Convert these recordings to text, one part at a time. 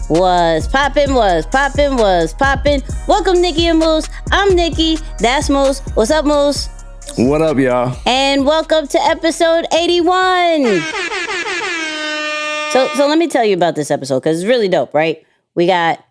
Was poppin'. Welcome, Nicky and Moose. I'm Nicky. That's Moose. What's up, Moose? What up, y'all? And welcome to episode 81. So let me tell you about this episode because it's really dope, right? We got,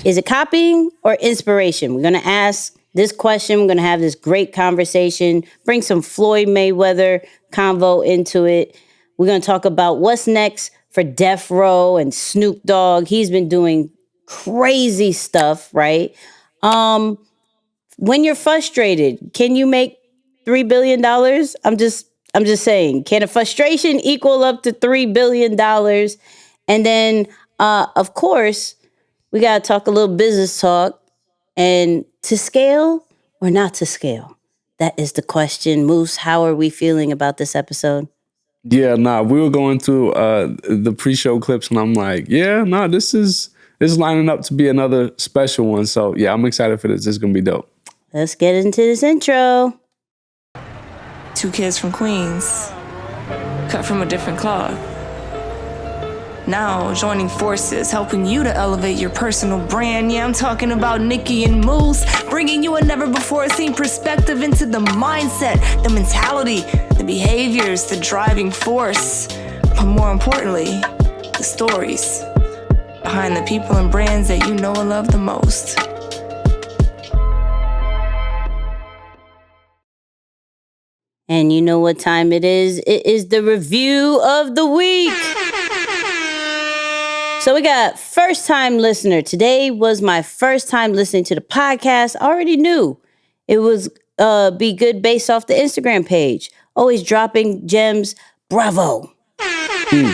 is it copying or inspiration? We're going to ask this question. We're going to have this great conversation, bring some Floyd Mayweather convo into it. We're going to talk about what's next for Death Row and Snoop Dogg. He's been doing crazy stuff, right? When you're frustrated, can you make $3 billion? I'm just saying, can a frustration equal up to $3 billion? And then, of course, we got to talk a little business talk. And to scale or not to scale? That is the question. Moose, how are we feeling about this episode? Yeah, we were going through the pre-show clips, and I'm like, this is lining up to be another special one. So yeah, I'm excited for this. This is gonna be dope. Let's get into this intro. 2 kids from Queens, cut from a different cloth. Now joining forces, helping you to elevate your personal brand. Yeah, I'm talking about Nicky and Moose, bringing you a never-before-seen perspective into the mindset, the mentality, the behaviors, the driving force, but more importantly, the stories behind the people and brands that you know and love the most. And you know what time it is? It is the review of the week. So we got first time listener. Today was my first time listening to the podcast. I already knew it was be good based off the Instagram page. Always dropping gems. Bravo. I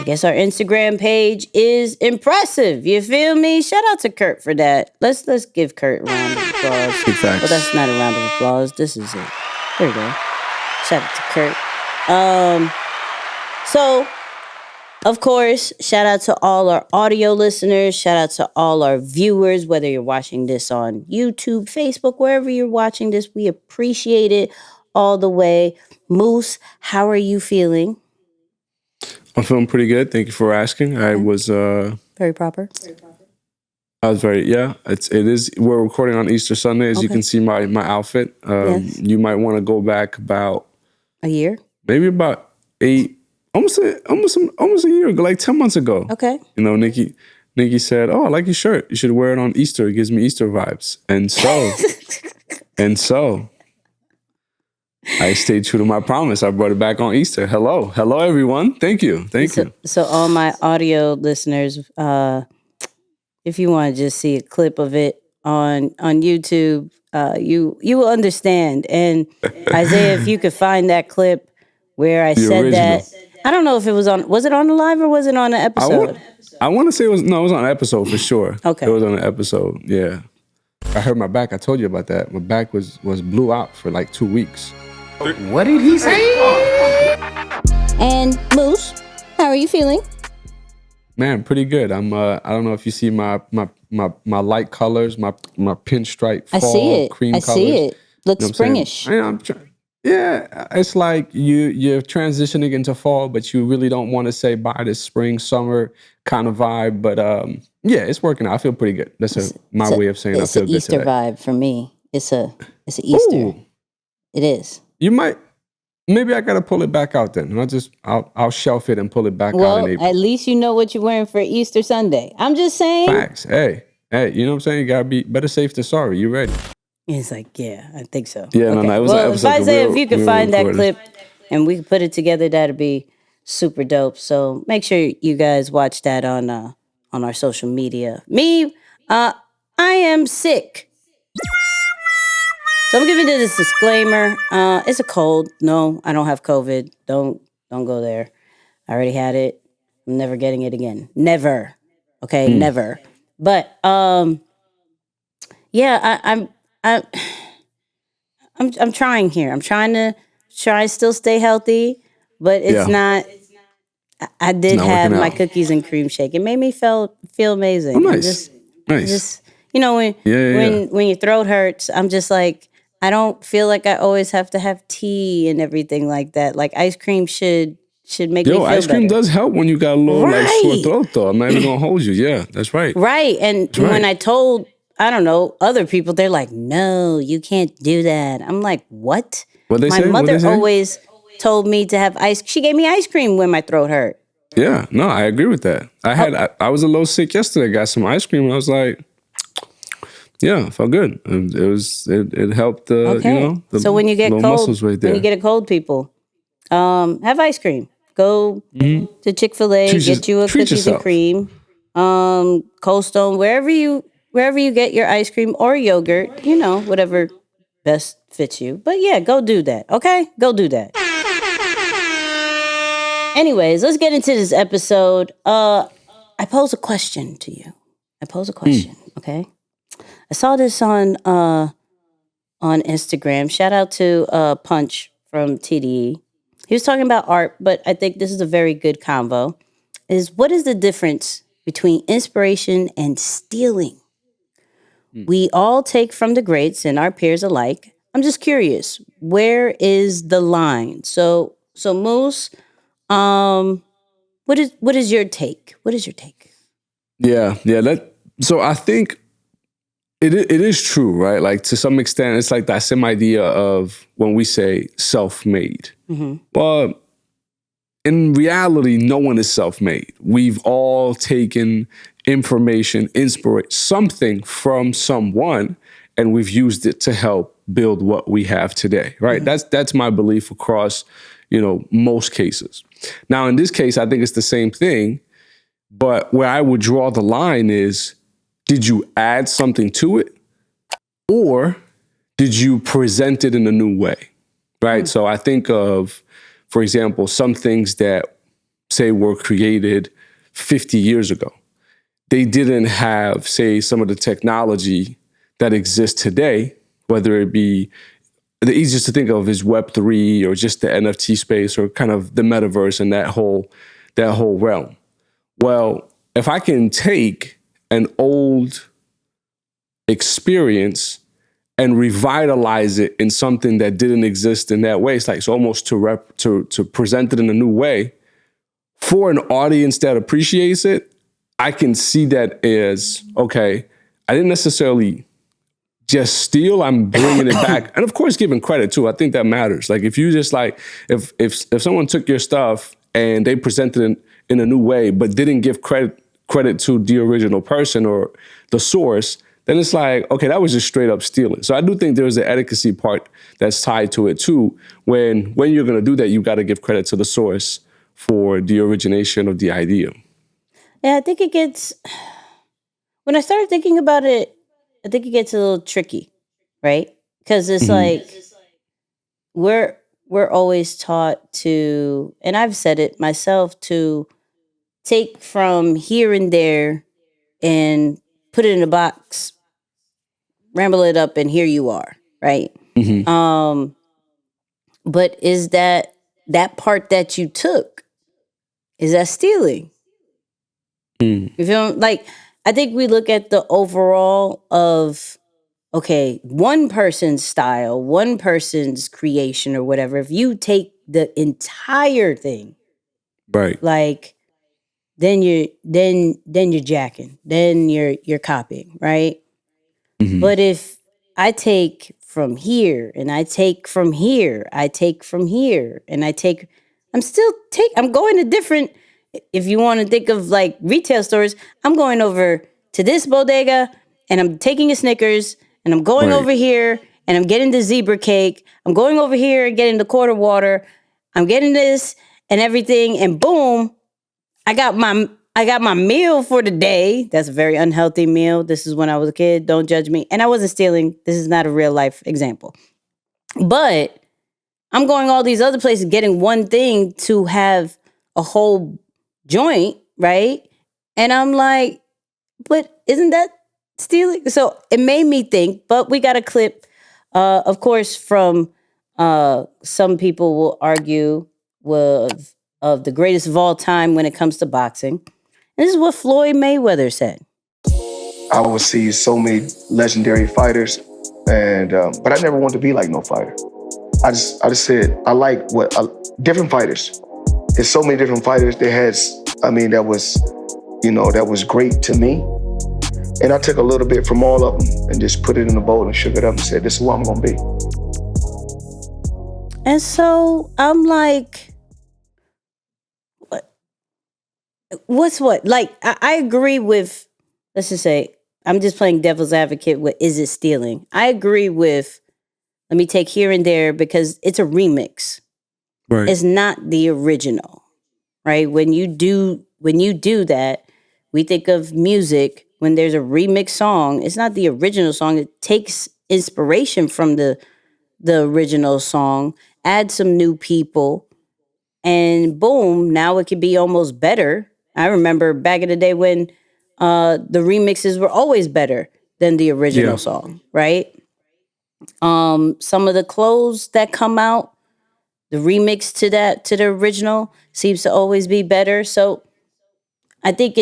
guess our Instagram page is impressive. You feel me? Shout out to Kurt for that. Let's give Kurt a round of applause. Big facts. Well, that's not a round of applause. This is it. There you go. Shout out to Kurt. So, of course, shout out to all our audio listeners. Shout out to all our viewers, whether you're watching this on YouTube, Facebook, wherever you're watching this. We appreciate it all the way. Moose, how are you feeling? I'm feeling pretty good. Thank you for asking. I was Very proper. I was it is. We're recording on Easter Sunday, as you can see my outfit. Yes. You might want to go back about A year? maybe about 8, almost a year ago, like 10 months ago. Okay. You know, Nicky said, "Oh, I like your shirt. You should wear it on Easter. It gives me Easter vibes." And so, I stayed true to my promise. I brought it back on Easter. Hello, everyone. Thank you. So all my audio listeners, if you want to just see a clip of it on YouTube, you will understand. And Isaiah, if you could find that clip where I said original. that, I don't know if it was on the live or was it on the episode? I want to say it was on an episode for sure. Okay. It was on an episode, yeah. I hurt my back. I told you about that. My back was blew out for like 2 weeks. What did he say? And Moose, how are you feeling? Man, pretty good. I'm. I don't know if you see my light colors, my pinstripe fall I see it. cream colors. I see it. Looks You know what I'm springish. saying? I'm trying. Yeah, it's like you're transitioning into fall, but you really don't want to say bye this spring, summer kind of vibe. But yeah, it's working out. I feel pretty good. That's my way of saying I feel good It's an Easter today. vibe for me. It's an Easter. Ooh. It is. You might. Maybe I gotta pull it back out then. I'll shelf it and pull it back out Well, in April. at least you know what you're wearing for Easter Sunday. I'm just saying. Facts. Hey, you know what I'm saying? You gotta be better safe than sorry. You ready? It's like, yeah, I think so. Yeah, no, it was an episode if Isaiah, if you we could were find that recording. clip and we could put it together, that'd be super dope. So make sure you guys watch that on our social media. Me, I am sick. So I'm giving you this disclaimer. It's a cold. No, I don't have COVID. Don't go there. I already had it. I'm never getting it again. Never. Okay, never. But yeah, I'm trying here. I'm trying to still stay healthy, but it's not. I did have my cookies and cream shake. It made me feel amazing. Oh, nice. Just when your throat hurts, I'm just like, I don't feel like I always have to have tea and everything like that. Like ice cream should should make me feel ice cream better. does help when you got a little like sore Right. throat though. I'm not even gonna hold you. Yeah, that's right. Right. And That's right. when I told, I don't know, other people, they're like, no, you can't do that. I'm like, what? What they My say? What mother they say? always told me to have ice. She gave me ice cream when my throat hurt. Yeah, no, I agree with that. I was a little sick yesterday. Got some ice cream, and I was like, yeah, it felt good. It helped the Okay. So when you get little cold, muscles right there. when you get a cold, people, have ice cream. Go to Chick-fil-A, get you a treat cookies and yourself. cream, Cold Stone, wherever you get your ice cream or yogurt, whatever best fits you. But yeah, go do that. Okay, go do that. Anyways, let's get into this episode. I pose a question to you. Okay? I saw this on Instagram. Shout out to Punch from TDE. He was talking about art, but I think this is a very good convo. What is the difference between inspiration and stealing? We all take from the greats and our peers alike. I'm just curious, where is the line? So Moose, what is your take? What is your take? Yeah. So I think it is true, right? Like to some extent, it's like that same idea of when we say self-made. But in reality, no one is self-made. We've all taken information, something from someone, and we've used it to help build what we have today, right? That's my belief across, most cases. Now, in this case, I think it's the same thing, but where I would draw the line is, did you add something to it, or did you present it in a new way, right? So I think of, for example, some things that, say, were created 50 years ago. They didn't have, say, some of the technology that exists today, whether it be, the easiest to think of is Web3 or just the NFT space or kind of the metaverse and that whole realm. Well, if I can take an old experience and revitalize it in something that didn't exist in that way, it's like, so almost to present it in a new way for an audience that appreciates it, I can see that as, okay, I didn't necessarily just steal, I'm bringing it back. And of course, giving credit too. I think that matters. Like if you just like, if someone took your stuff and they presented it in a new way, but didn't give credit to the original person or the source, then it's like, okay, that was just straight up stealing. So I do think there's an etiquette part that's tied to it too. When you're going to do that, you got to give credit to the source for the origination of the idea. Yeah, I think when I started thinking about it, I think it gets a little tricky, right? Because it's like we're always taught to, and I've said it myself, to take from here and there and put it in a box, ramble it up, and here you are, right? But is that part that you took, is that stealing? You feel like, I think we look at the overall of, okay, one person's style, one person's creation or whatever. If you take the entire thing, Right. like, then you're jacking, then you're copying, right? But if I take from here and I take from here, I take from here and I'm going to different, if you want to think of like retail stores, I'm going over to this bodega and I'm taking a Snickers and I'm going over here and I'm getting the zebra cake. I'm going over here and getting the quarter water. I'm getting this and everything, and boom, I got my meal for the day. That's a very unhealthy meal. This is when I was a kid. Don't judge me. And I wasn't stealing. This is not a real life example. But I'm going all these other places getting one thing to have a whole joint, right? And I'm like, but isn't that stealing? So it made me think, but we got a clip, of course, from some people will argue of the greatest of all time when it comes to boxing. And this is what Floyd Mayweather said. I would see so many legendary fighters, and but I never wanted to be like no fighter. I just said I like what different fighters. there's so many different fighters that that was great to me. And I took a little bit from all of them and just put it in a bowl and shook it up and said, this is who I'm gonna be. And so I'm like, what's what? Like, I agree with, let's just say, I'm just playing devil's advocate with, is it stealing? I agree with, let me take here and there because it's a remix. Right. It's not the original, right? When you do that, we think of music, when there's a remix song, it's not the original song. It takes inspiration from the original song, add some new people, and boom, now it could be almost better. I remember back in the day when the remixes were always better than the original song, right? Some of the clothes that come out, the remix to the original seems to always be better. So I think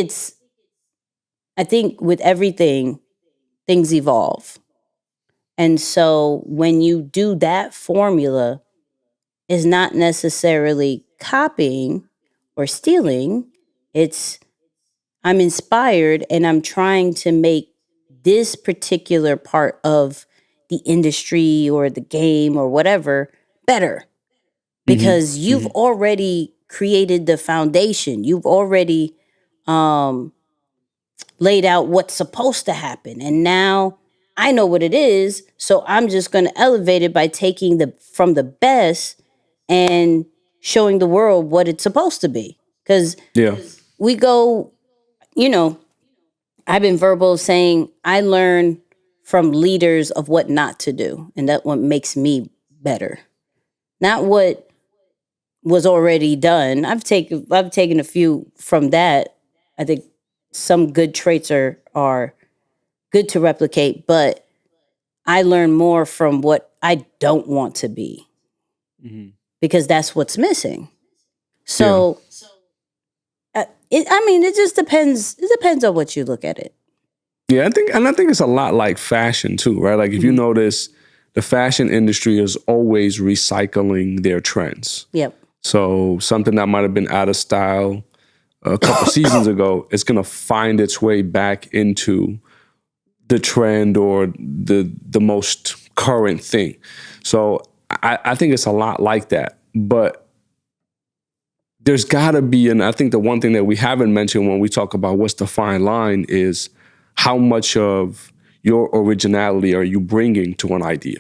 with everything, things evolve. And so when you do that formula, it's not necessarily copying or stealing. It's, I'm inspired and I'm trying to make this particular part of the industry or the game or whatever better. Because you've already created the foundation. You've already laid out what's supposed to happen. And now I know what it is. So I'm just going to elevate it by taking from the best and showing the world what it's supposed to be. Because we go, I've been verbal saying I learn from leaders of what not to do. And that's what makes me better. Not what was already done. I've taken a few from that. I think some good traits are good to replicate, but I learn more from what I don't want to be because that's what's missing. So, it just depends. It depends on what you look at it. Yeah, I think it's a lot like fashion too, right? Like if you notice, the fashion industry is always recycling their trends. Yep. So something that might have been out of style a couple seasons ago, it's going to find its way back into the trend or the most current thing. So I think it's a lot like that. But there's got to be, and I think the one thing that we haven't mentioned when we talk about what's the fine line is how much of your originality are you bringing to an idea?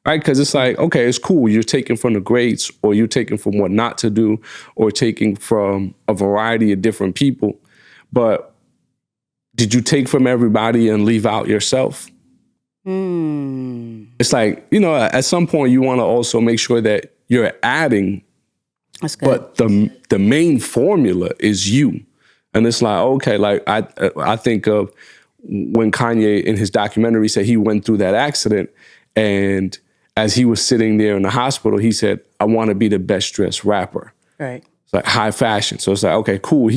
Right? Because it's like, okay, it's cool. You're taking from the greats, or you're taking from what not to do, or taking from a variety of different people. But did you take from everybody and leave out yourself? It's like, at some point you want to also make sure that you're adding. That's good. But the main formula is you. And it's like, okay, like I think of when Kanye in his documentary said he went through that accident, and as he was sitting there in the hospital, he said, I want to be the best dressed rapper. Right. It's like high fashion. So it's like, okay, cool.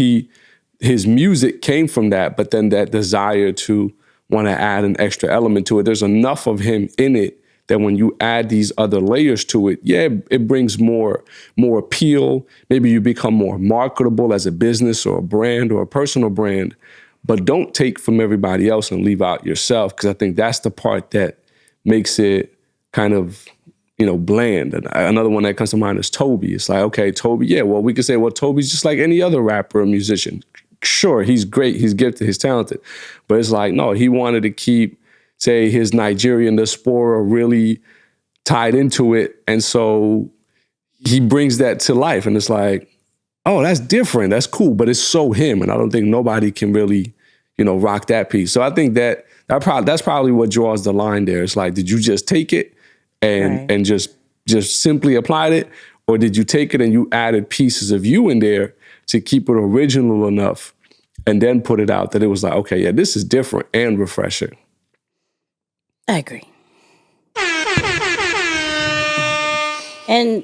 His music came from that, but then that desire to want to add an extra element to it. There's enough of him in it that when you add these other layers to it, it brings more appeal. Maybe you become more marketable as a business or a brand or a personal brand, but don't take from everybody else and leave out yourself, because I think that's the part that makes it kind of, bland. And another one that comes to mind is Tope. It's like, okay, Tope, we could say, well, Tope's just like any other rapper or musician. Sure, he's great, he's gifted, he's talented. But it's like, no, he wanted to keep, say, his Nigerian diaspora really tied into it. And so he brings that to life. And it's like, oh, that's different. That's cool. But it's so him. And I don't think nobody can really, rock that piece. So I think that's probably what draws the line there. It's like, did you just take it and just simply applied it? Or did you take it and you added pieces of you in there to keep it original enough and then put it out that it was like, okay, yeah, this is different and refreshing. I agree. And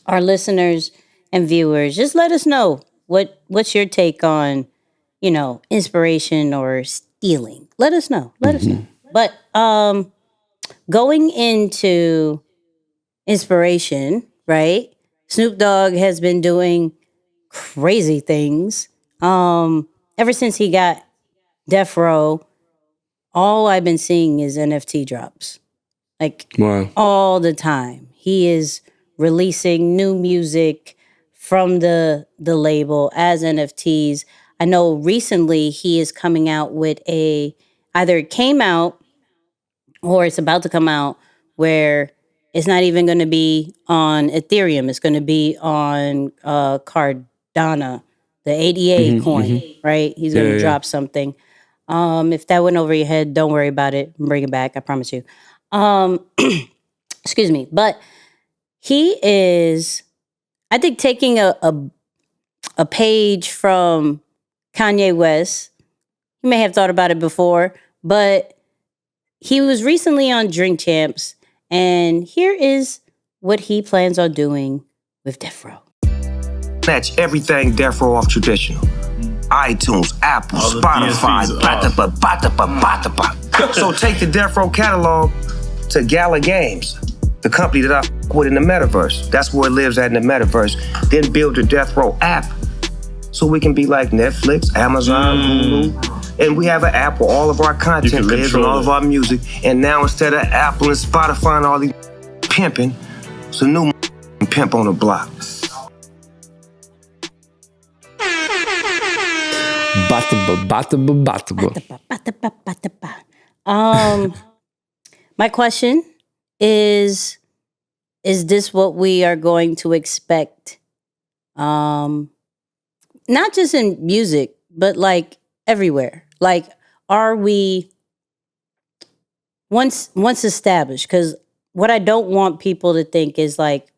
our listeners and viewers, just let us know what's your take on, inspiration or stealing. Let us know. Let us know. But going into inspiration, right? Snoop Dogg has been doing crazy things. Ever since he got Death Row, all I've been seeing is NFT drops. Like Wow. all the time. He is releasing new music from the label as NFTs. I know recently he is coming out with either it came out or it's about to come out where it's not even going to be on Ethereum. It's going to be on Cardano, the ADA coin, right? He's going to drop something. If that went over your head, don't worry about it. Bring it back. I promise you. Excuse me. But he is, I think, taking a page from Kanye West. You may have thought about it before, but he was recently on Drink Champs, and here is what he plans on doing with Death Row. Snatch everything Death Row off traditional. iTunes, Apple, Spotify, So take the Death Row catalog to Gala Games, the company that I with in the metaverse. That's where it lives at in the metaverse. Then build the Death Row app so we can be like Netflix, Amazon, Hulu. And we have an app where all of our content lives and all of our music. And now instead of Apple and Spotify and all these pimping, it's a new pimp on the block. My question is this what we are going to expect? Not just in music, but like everywhere. Like, are we once established? Because what I don't want people to think is like,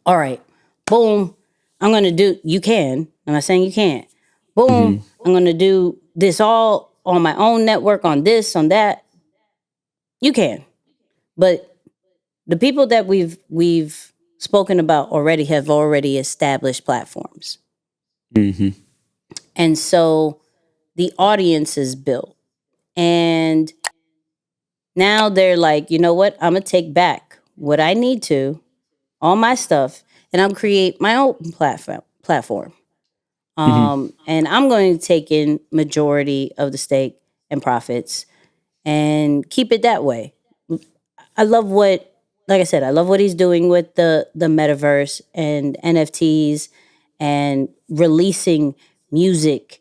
all right, boom, I'm gonna do. You can. I'm not saying you can't. Boom, I'm gonna do this all on my own network, on this, on that. You can, but the people that we've spoken about already have already established platforms, and so the audience is built, and now they're like, you know what? I'm gonna take back what I need to, all my stuff, and I'm create my own platform. And I'm going to take in majority of the stake and profits and keep it that way. I love like I said, I love what he's doing with the metaverse and NFTs and releasing music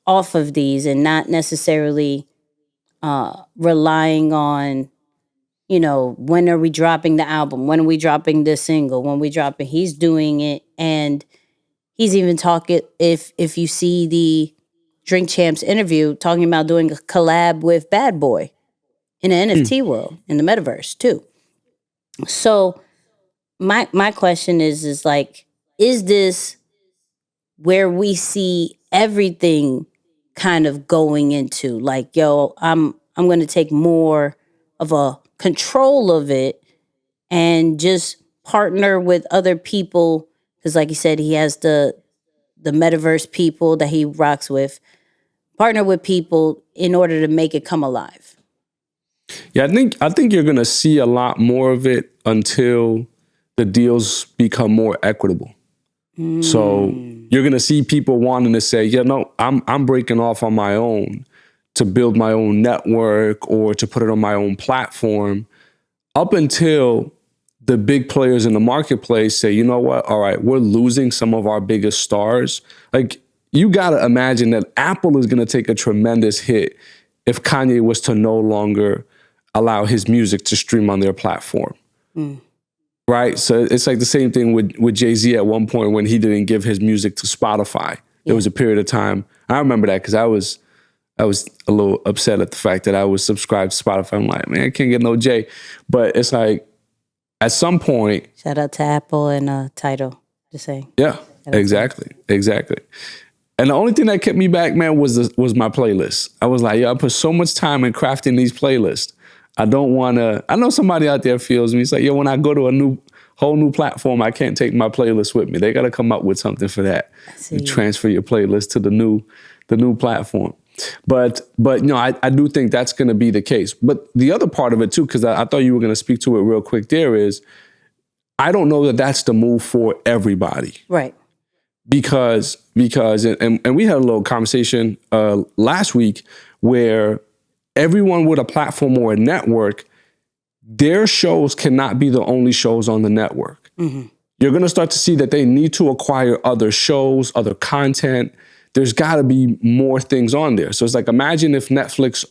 off of these and not necessarily relying on, when are we dropping the album? When are we dropping the single? When we dropping, he's doing it. And he's even talking, if you see the Drink Champs interview, talking about doing a collab with Bad Boy in the NFT world, in the metaverse too. So my question is like, is this where we see everything kind of going into like, yo, I'm going to take more of a control of it and just partner with other people? Because like you said, he has the metaverse people that he rocks with, partner with people in order to make it come alive. Yeah, I think you're gonna see a lot more of it until the deals become more equitable. So you're gonna see people wanting to say, yeah, no, I'm breaking off on my own to build my own network or to put it on my own platform, up until the big players in the marketplace say, you know what, all right, we're losing some of our biggest stars. Like, you gotta imagine that Apple is gonna take a tremendous hit if Kanye was to no longer allow his music to stream on their platform. Right? So it's like the same thing with Jay-Z at one point when he didn't give his music to Spotify. There was a period of time, I remember that because I was a little upset at the fact that I was subscribed to Spotify. I'm like, man, I can't get no Jay. But it's like, at some point... Shout out to Apple and Tidal, just saying. Yeah, exactly. And the only thing that kept me back, man, was my playlist. I was like, I put so much time in crafting these playlists. I don't want to... I know somebody out there feels me. It's like, when I go to a whole new platform, I can't take my playlist with me. They got to come up with something for that. You transfer your playlist to the new platform. But I do think that's going to be the case. But the other part of it too, because I thought you were going to speak to it real quick there, is I don't know that that's the move for everybody. Right. Because and we had a little conversation last week where everyone with a platform or a network, their shows cannot be the only shows on the network. Mm-hmm. You're going to start to see that they need to acquire other shows, other content. There's got to be more things on there. So it's like, imagine if Netflix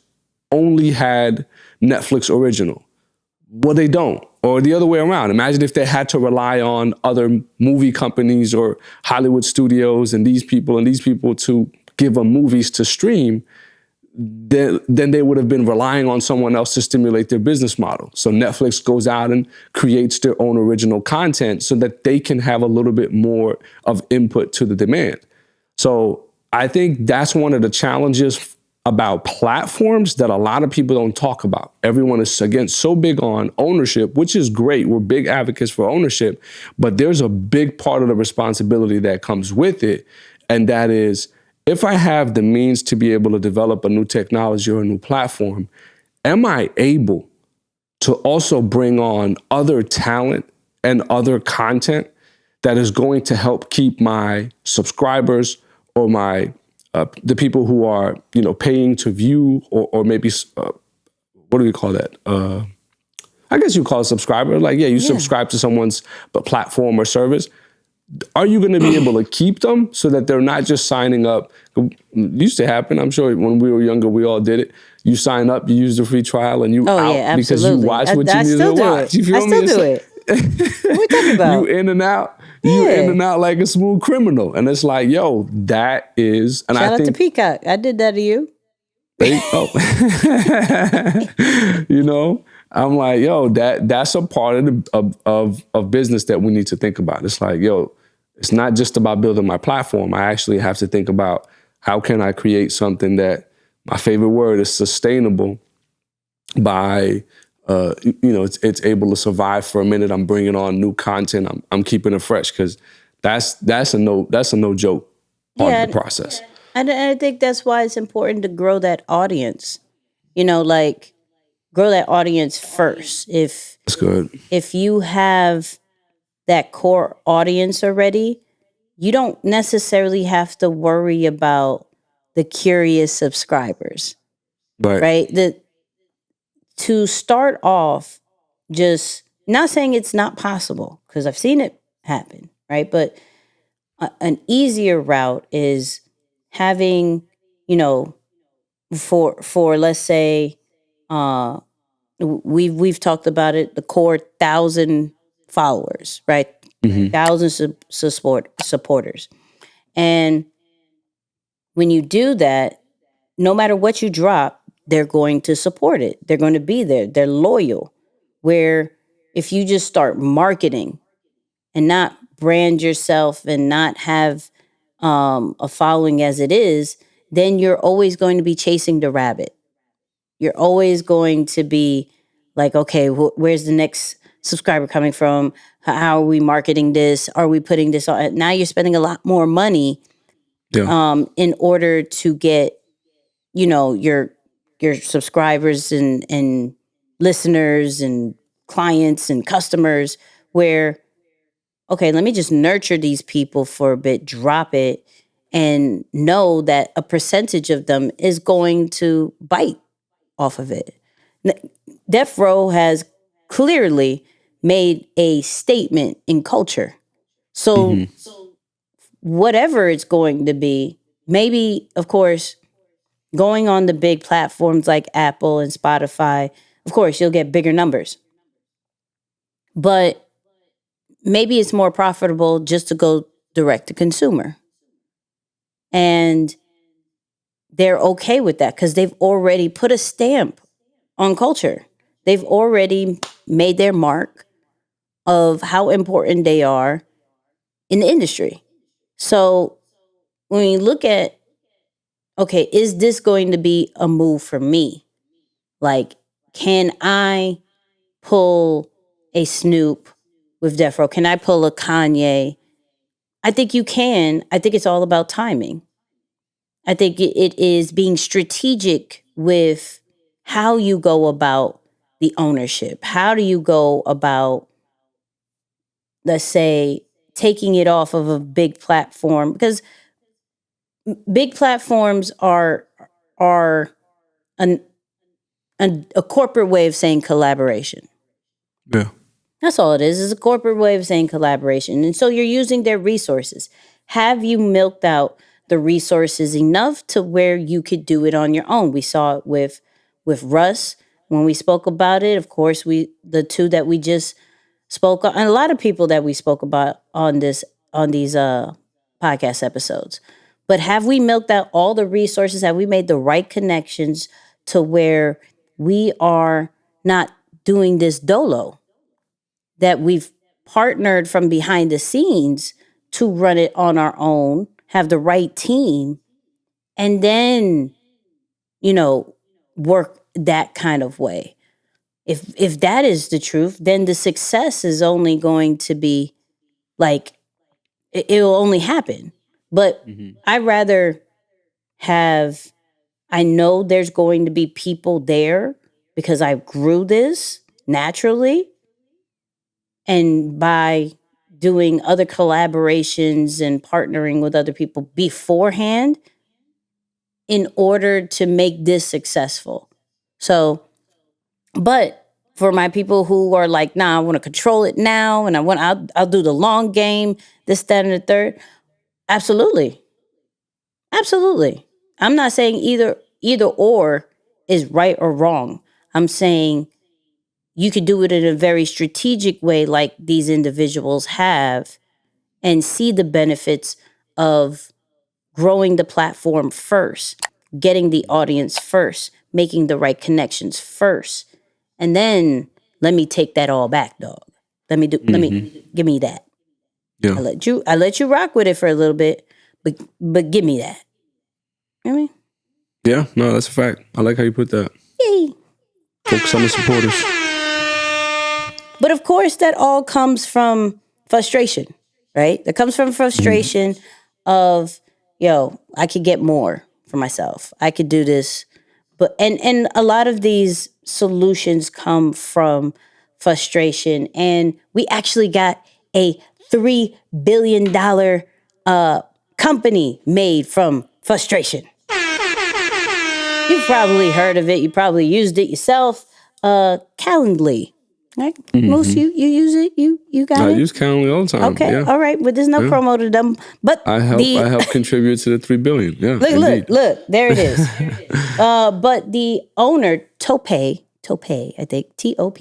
only had Netflix original. Well, they don't. Or the other way around. Imagine if they had to rely on other movie companies or Hollywood studios and these people to give them movies to stream. Then they would have been relying on someone else to stimulate their business model. So Netflix goes out and creates their own original content so that they can have a little bit more of input to the demand. So I think that's one of the challenges about platforms that a lot of people don't talk about. Everyone is, again, so big on ownership, which is great. We're big advocates for ownership, but there's a big part of the responsibility that comes with it. And that is, if I have the means to be able to develop a new technology or a new platform, am I able to also bring on other talent and other content that is going to help keep my subscribers or my the people who are, paying to view or maybe, what do we call that? I guess you call it subscriber. Like, you subscribe to someone's platform or service. Are you going to be able to keep them so that they're not just signing up? It used to happen. I'm sure when we were younger, we all did it. You sign up, you use the free trial, and you out because you watch what you need to watch. You feel me? I still do it. What are we talking about? You in and out. You in and out like a smooth criminal. And it's like, yo, that is... And Shout out to Peacock. I did that to you. I'm like, yo, that's a part of business that we need to think about. It's like, yo, it's not just about building my platform. I actually have to think about how can I create something that, my favorite word is sustainable by... it's able to survive for a minute. I'm bringing on new content. I'm keeping it fresh because that's a no joke part of the process. And I think that's why it's important to grow that audience. Grow that audience first. That's good. If you have that core audience already, you don't necessarily have to worry about the curious subscribers, right? To start off, just not saying it's not possible, because I've seen it happen, right? But an easier route is having, for let's say, we've talked about it, the core 1,000 followers, right? Mm-hmm. Thousands of supporters. And when you do that, no matter what you drop, they're going to support it. They're going to be there. They're loyal. Where if you just start marketing and not brand yourself and not have a following as it is, then you're always going to be chasing the rabbit. You're always going to be like, okay, where's the next subscriber coming from? How are we marketing this? Are we putting this on? Now you're spending a lot more money in order to get, your subscribers and listeners and clients and customers, where, okay, let me just nurture these people for a bit, drop it, and know that a percentage of them is going to bite off of it. Death Row has clearly made a statement in culture. So whatever it's going to be, maybe, of course, going on the big platforms like Apple and Spotify, of course, you'll get bigger numbers. But maybe it's more profitable just to go direct to consumer. And they're okay with that because they've already put a stamp on culture. They've already made their mark of how important they are in the industry. So when you look at, okay, is this going to be a move for me? Like, can I pull a Snoop with Death Row? Can I pull a Kanye? I think you can. I think it's all about timing. I think it is being strategic with how you go about the ownership. How do you go about let's say, taking it off of a big platform, because big platforms are an, a corporate way of saying collaboration. Yeah. That's all it is a corporate way of saying collaboration. And so you're using their resources. Have you milked out the resources enough to where you could do it on your own? We saw it with Russ when we spoke about it. Of course, the two that we just spoke on, and a lot of people that we spoke about on these podcast episodes. But have we milked out all the resources? Have we made the right connections to where we are not doing this dolo? That we've partnered from behind the scenes to run it on our own, have the right team, and then, work that kind of way. If that is the truth, then the success is only going to be like, it will only happen. But I'd rather I know there's going to be people there because I grew this naturally. And by doing other collaborations and partnering with other people beforehand in order to make this successful. So, but for my people who are like, nah, I want to control it now and I'll do the long game, this, that, and the third. Absolutely. Absolutely. I'm not saying either or is right or wrong. I'm saying you could do it in a very strategic way like these individuals have and see the benefits of growing the platform first, getting the audience first, making the right connections first. And then let me take that all back, dog. Give me that. Yeah. I let you rock with it for a little bit, but give me that. You know what I mean? Yeah, no, that's a fact. I like how you put that. Yay. Focus on the supporters. But of course, that all comes from frustration, right? That comes from frustration of, I could get more for myself. I could do this. But and a lot of these solutions come from frustration. And we actually got a $3 billion company made from frustration. You've probably heard of it. You probably used it yourself. Calendly. Right? Moose, you use it? You got it? I use Calendly all the time. Okay, yeah. all right. But there's no promo to them. But I help contribute to the $3 billion. Yeah. Look, there it is. But the owner, Tope, I think, Tope.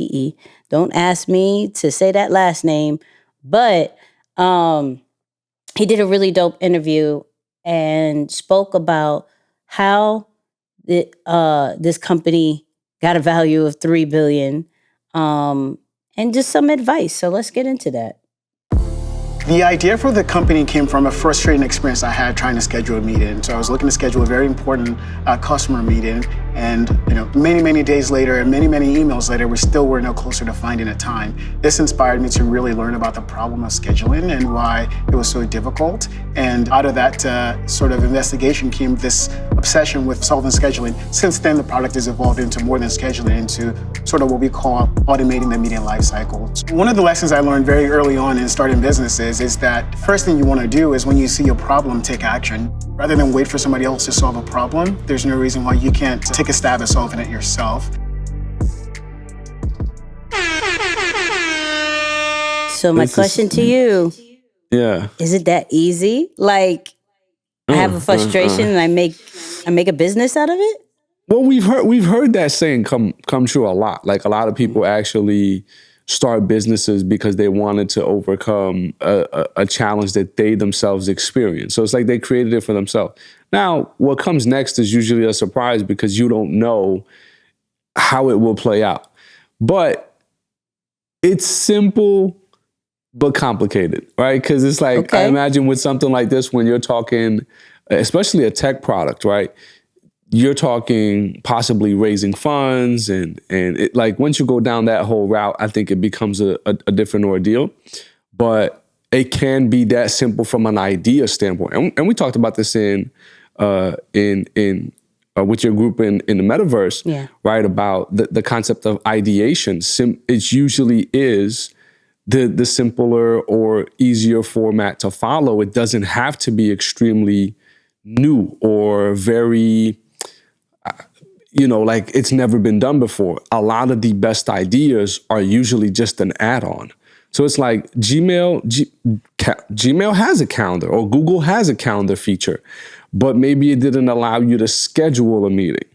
Don't ask me to say that last name. But he did a really dope interview and spoke about how this company got a value of $3 billion. And just some advice. So let's get into that. The idea for the company came from a frustrating experience I had trying to schedule a meeting. So I was looking to schedule a very important customer meeting, and many days later and many emails later, we still were no closer to finding a time. This inspired me to really learn about the problem of scheduling and why it was so difficult. And out of that sort of investigation came this obsession with solving scheduling. Since then, the product has evolved into more than scheduling, into sort of what we call automating the meeting life cycle. One of the lessons I learned very early on in starting businesses is that first thing you want to do is when you see a problem, take action. Rather than wait for somebody else to solve a problem, there's no reason why you can't take a stab at solving it yourself. So my question to you, is it that easy? Like, I have a frustration and I make a business out of it? Well, we've heard that saying come true a lot. Like, a lot of people actually start businesses because they wanted to overcome a challenge that they themselves experienced. So it's like they created it for themselves. Now, what comes next is usually a surprise because you don't know how it will play out. But it's simple but complicated, right? Because it's like, I imagine with something like this, when you're talking, especially a tech product, right? You're talking possibly raising funds, and it, like, once you go down that whole route, I think it becomes a different ordeal. But it can be that simple from an idea standpoint, and we talked about this in with your group in the metaverse, right? About the concept of ideation. It usually is the simpler or easier format to follow. It doesn't have to be extremely new or very, like it's never been done before. A lot of the best ideas are usually just an add-on. So it's like Gmail has a calendar, or Google has a calendar feature, but maybe it didn't allow you to schedule a meeting,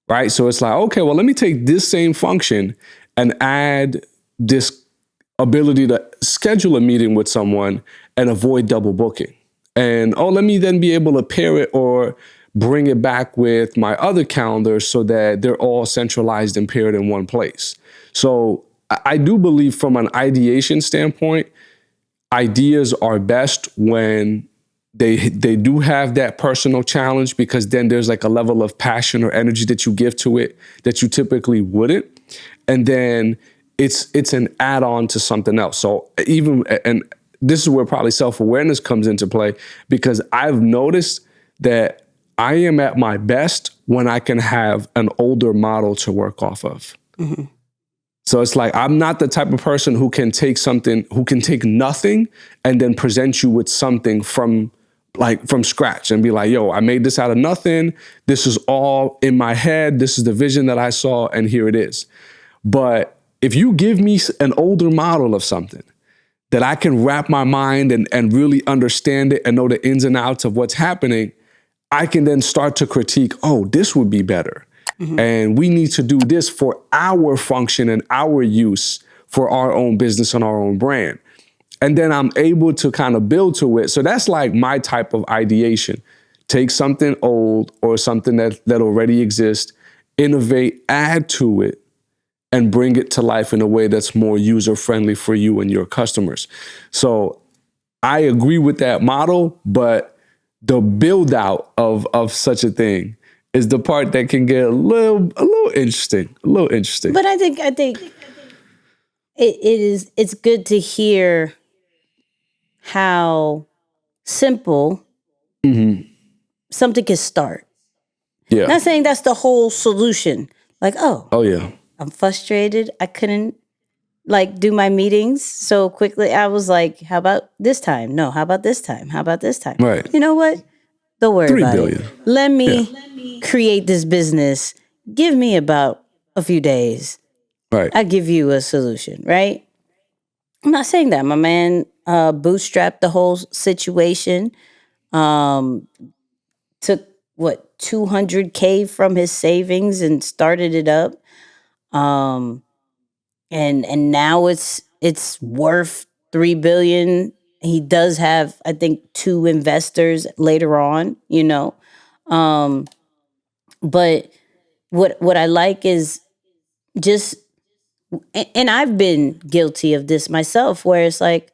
right? So it's like, okay, well, let me take this same function and add this ability to schedule a meeting with someone and avoid double booking. And, let me then be able to pair it or bring it back with my other calendar so that they're all centralized and paired in one place. So I do believe from an ideation standpoint, ideas are best when they do have that personal challenge, because then there's like a level of passion or energy that you give to it that you typically wouldn't. And then it's an add-on to something else. So and this is where probably self-awareness comes into play, because I've noticed that I am at my best when I can have an older model to work off of. Mm-hmm. So it's like, I'm not the type of person who can take nothing and then present you with something from scratch and be like, yo, I made this out of nothing. This is all in my head. This is the vision that I saw, and here it is. But if you give me an older model of something that I can wrap my mind and really understand it and know the ins and outs of what's happening, I can then start to critique, this would be better. Mm-hmm. And we need to do this for our function and our use for our own business and our own brand. And then I'm able to kind of build to it. So that's like my type of ideation. Take something old or something that already exists, innovate, add to it, and bring it to life in a way that's more user-friendly for you and your customers. So I agree with that model, but the build-out of such a thing is the part that can get a little interesting. But I think it's good to hear how simple something can start. Yeah. Not saying that's the whole solution. Like, yeah, I'm frustrated. I couldn't do my meetings so quickly. I was like, how about this time? No, how about this time? How about this time? Right. You know what? Don't worry about billion. it. Let me create this business. Give me about a few days. Right. I give you a solution, right? I'm not saying that. My man bootstrapped the whole situation. Took $200K from his savings and started it up. And now it's worth $3 billion. He does have, I think, 2 investors later on, But what I like is just, and I've been guilty of this myself, where it's like,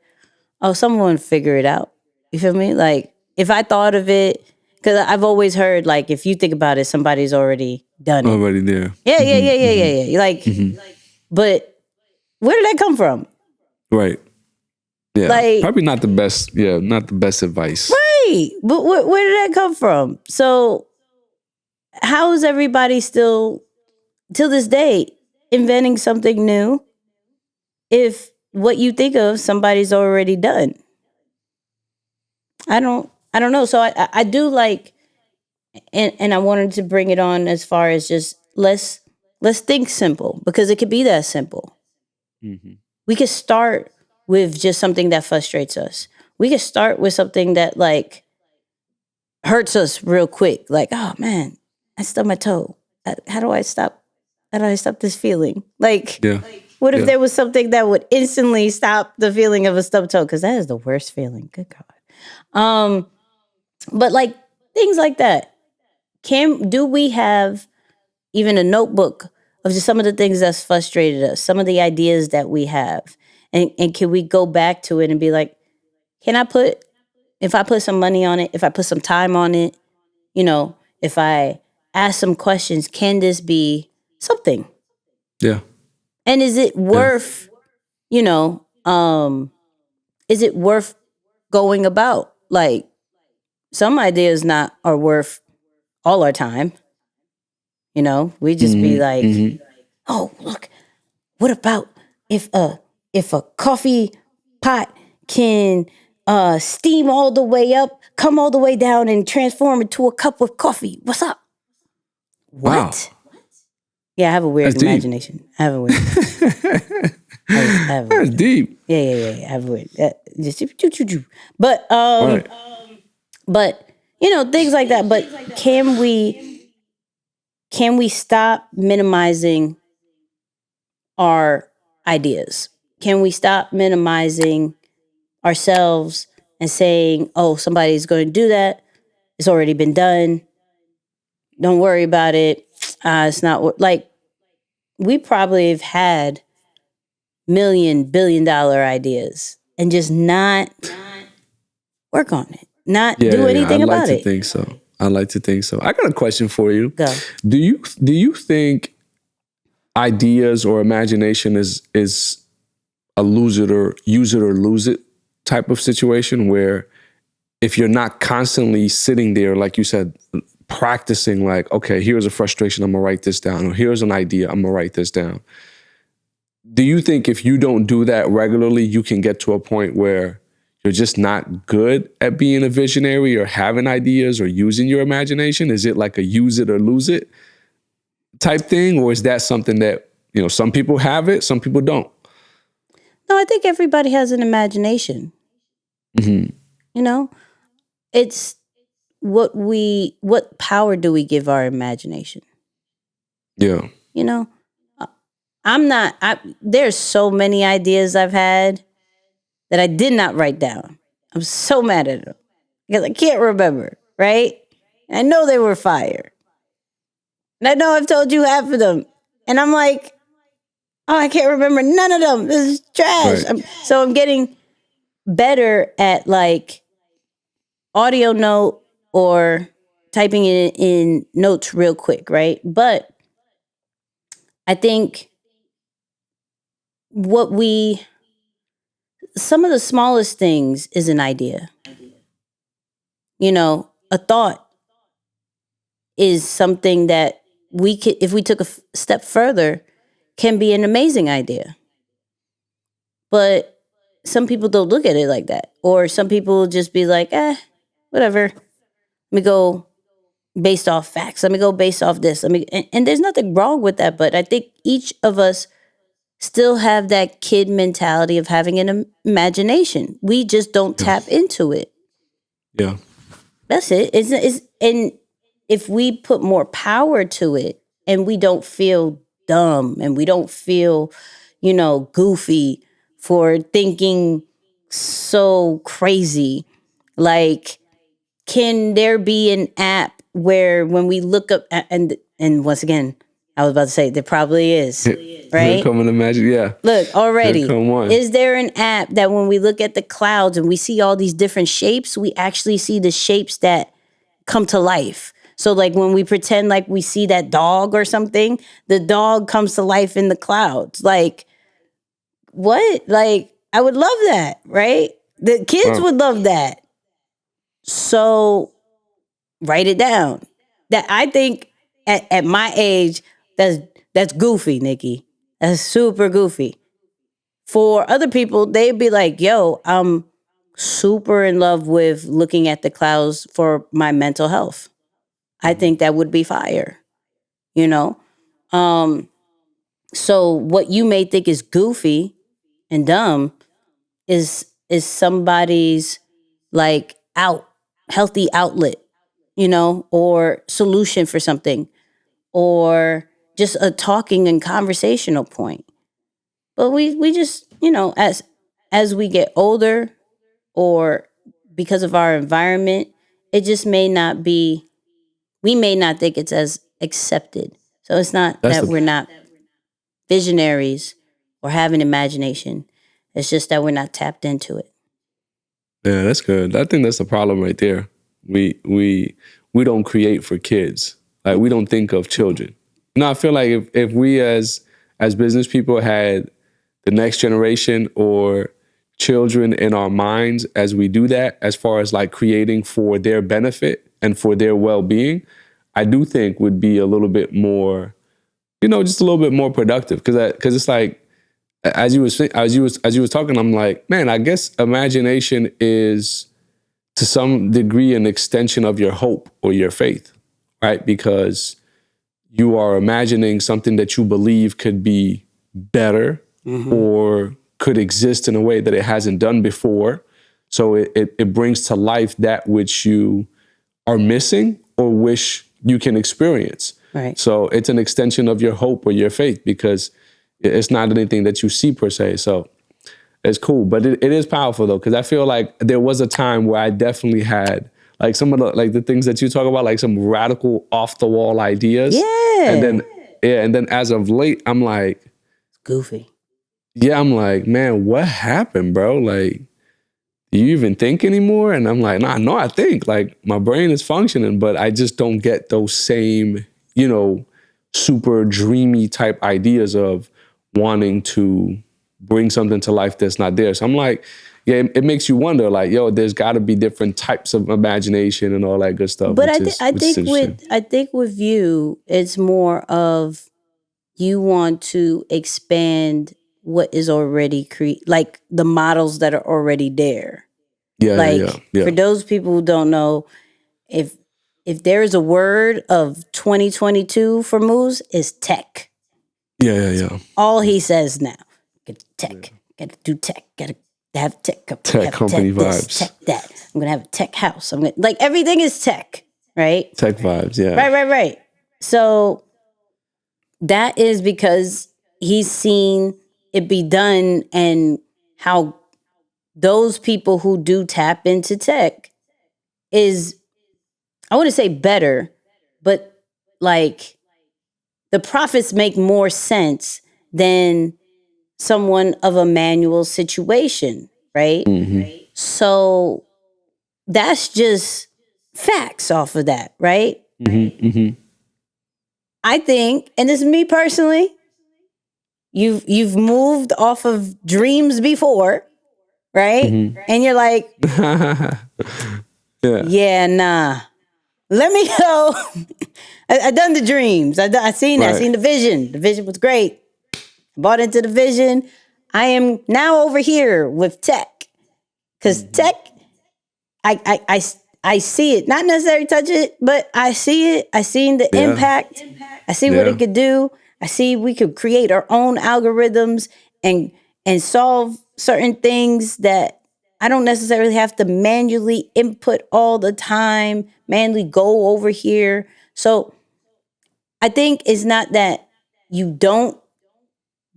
someone figure it out. You feel me? Like, if I thought of it, because I've always heard, like, if you think about it, somebody's already done it. Already there. Yeah. Like, but where did that come from? Right. Yeah. Like, probably not the best. Yeah, not the best advice. Right. But where did that come from? So how is everybody still, till this day, inventing something new if what you think of somebody's already done? I don't know. So I do like, and I wanted to bring it on as far as just let's think simple, because it could be that simple. Mm-hmm. We could start with just something that frustrates us. We could start with something that hurts us real quick. Like, oh man, I stubbed my toe. How do I stop this feeling? What if there was something that would instantly stop the feeling of a stubbed toe? Because that is the worst feeling. Good God. But things like that. Do we have even a notebook of just some of the things that's frustrated us, some of the ideas that we have? And can we go back to it and be like, if I put some money on it, if I put some time on it, if I ask some questions, can this be something? Yeah. And is it worth, is it worth going about? Like, some ideas are worth all our time. We just be like, oh, look, what about if if a coffee pot can steam all the way up, come all the way down, and transform into a cup of coffee, what's up? What? Wow. Yeah, I have a weird That's deep. imagination. I have a weird. I have a That's weird. deep. Yeah. I have a weird. Just choo. But Right. but things like that. But can we stop minimizing our ideas? Can we stop minimizing ourselves and saying, "Oh, somebody's going to do that. It's already been done. Don't worry about it. It's not like we probably have had $1,000,000,000 ideas and just not work on it, not do anything I'd about like to it." think so. I like to think so. I got a question for you. Go. Do you think ideas or imagination is a use it or lose it type of situation where if you're not constantly sitting there, like you said, practicing like, okay, here's a frustration, I'm gonna write this down, or here's an idea, I'm gonna write this down. Do you think if you don't do that regularly, you can get to a point where you're just not good at being a visionary or having ideas or using your imagination? Is it like a use it or lose it type thing? Or is that something that, some people have it, some people don't? No, I think everybody has an imagination. Mm-hmm. It's what power do we give our imagination? Yeah. There's so many ideas I've had that I did not write down. I'm so mad at them because I can't remember, right? And I know they were fire. And I know I've told you half of them. And I'm like, oh, I can't remember none of them. This is trash. Right. So I'm getting better at like audio note or typing it in notes real quick, right? But I think some of the smallest things is an idea. A thought is something that we could, if we took a step further, can be an amazing idea. But some people don't look at it like that. Or some people just be like, whatever. Let me go based off facts. Let me go based off this. And there's nothing wrong with that. But I think each of us still have that kid mentality of having an imagination. We just don't tap into it. Yeah. That's it. And if we put more power to it and we don't feel dumb and we don't feel, goofy for thinking so crazy, like, can there be an app where when we look up and once again, I was about to say there probably is, right? Come and imagine, yeah. Look, already, come on. is there an app that when we look at the clouds and we see all these different shapes, we actually see the shapes that come to life? So like when we pretend like we see that dog or something, the dog comes to life in the clouds. Like, what? Like, I would love that, right? The kids would love that. So write it down. That I think at my age, that's goofy, Nikki. That's super goofy. For other people, they'd be like, yo, I'm super in love with looking at the clouds for my mental health. I think that would be fire, So what you may think is goofy and dumb is somebody's like healthy outlet, or solution for something, or just a talking and conversational point. But we just, as we get older or because of our environment, it just may not be, we may not think it's as accepted. So it's not that we're not visionaries or have an imagination. It's just that we're not tapped into it. Yeah, that's good. I think that's the problem right there. We don't create for kids. Like, we don't think of children. No, I feel like if we as business people had the next generation or children in our minds as we do that, as far as like creating for their benefit and for their well-being, I do think would be a little bit more, just a little bit more productive. Because it's like, as you was talking, I'm like, man, I guess imagination is to some degree an extension of your hope or your faith, right? Because you are imagining something that you believe could be better or could exist in a way that it hasn't done before. So it brings to life that which you are missing or wish you can experience. Right. So it's an extension of your hope or your faith because it's not anything that you see per se. So it's cool. But it is powerful though, because I feel like there was a time where I definitely had like some of the things that you talk about, like some radical off the wall ideas. Yeah. And then as of late, I'm like, it's goofy. Yeah, I'm like, man, what happened, bro? Like, do you even think anymore? And I'm like, no, I think. Like, my brain is functioning, but I just don't get those same, super dreamy type ideas of wanting to bring something to life that's not there. So I'm like, yeah, it makes you wonder, like, yo, there's got to be different types of imagination and all that good stuff. But I think with you, it's more of you want to expand what is already like the models that are already there. Yeah, For those people who don't know, if there is a word of 2022 for Moose, is tech. Yeah. All he says now, get tech, gotta do tech, gotta have tech company vibes, this, tech that. I'm gonna have a tech house. I'm gonna like everything is tech, right? Tech vibes, yeah. Right. So that is because he's seen it be done and how those people who do tap into tech is, I wouldn't say better, but like the profits make more sense than someone of a manual situation, right? Mm-hmm. So that's just facts off of that, right? Mm-hmm. I think, and this is me personally, you've moved off of dreams before, right? Mm-hmm. And you're like, yeah, nah. Let me go. I done the dreams. I seen that. I seen the vision. The vision was great. Bought into the vision. I am now over here with tech. Because tech, I see it. Not necessarily touch it, but I see it. I seen the impact. I see what it could do. I see we could create our own algorithms and solve certain things that I don't necessarily have to manually input all the time, manually go over here. So I think it's not that you don't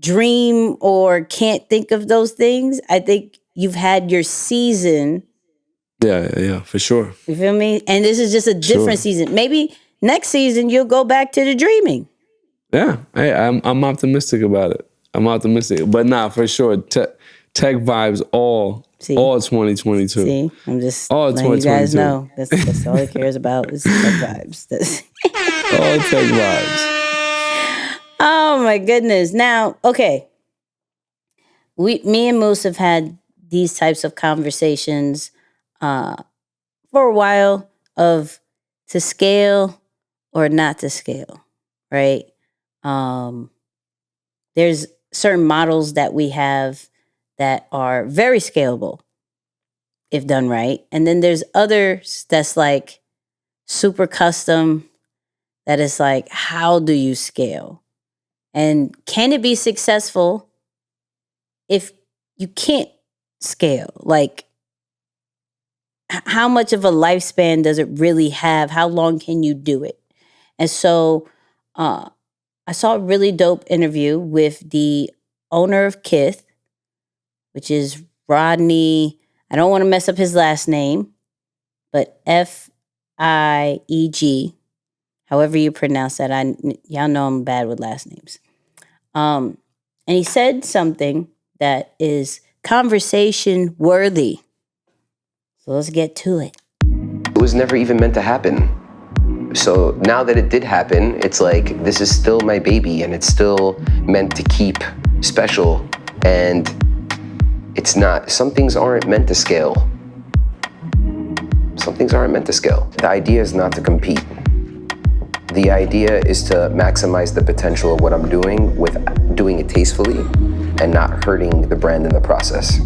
dream or can't think of those things. I think you've had your season. Yeah, for sure. You feel me? And this is just a different season. Maybe next season you'll go back to the dreaming. Yeah, hey, I'm optimistic about it. I'm optimistic, but for sure. Tech vibes all 2022. See, I'm just all letting you guys know. That's all he cares about is tech vibes. All tech vibes. Oh my goodness! Now, okay, me and Moose have had these types of conversations for a while of to scale or not to scale, right? There's certain models that we have that are very scalable if done right. And then there's others that's like super custom that is like, how do you scale? And can it be successful if you can't scale? Like, how much of a lifespan does it really have? How long can you do it? And so I saw a really dope interview with the owner of Kith, which is Rodney. I don't want to mess up his last name, but Fieg, however you pronounce that. Y'all know I'm bad with last names. And he said something that is conversation worthy. So let's get to it. It was never even meant to happen. So now that it did happen, it's like, this is still my baby and it's still meant to keep special. And it's not. Some things aren't meant to scale. Some things aren't meant to scale. The idea is not to compete. The idea is to maximize the potential of what I'm doing with doing it tastefully and not hurting the brand in the process.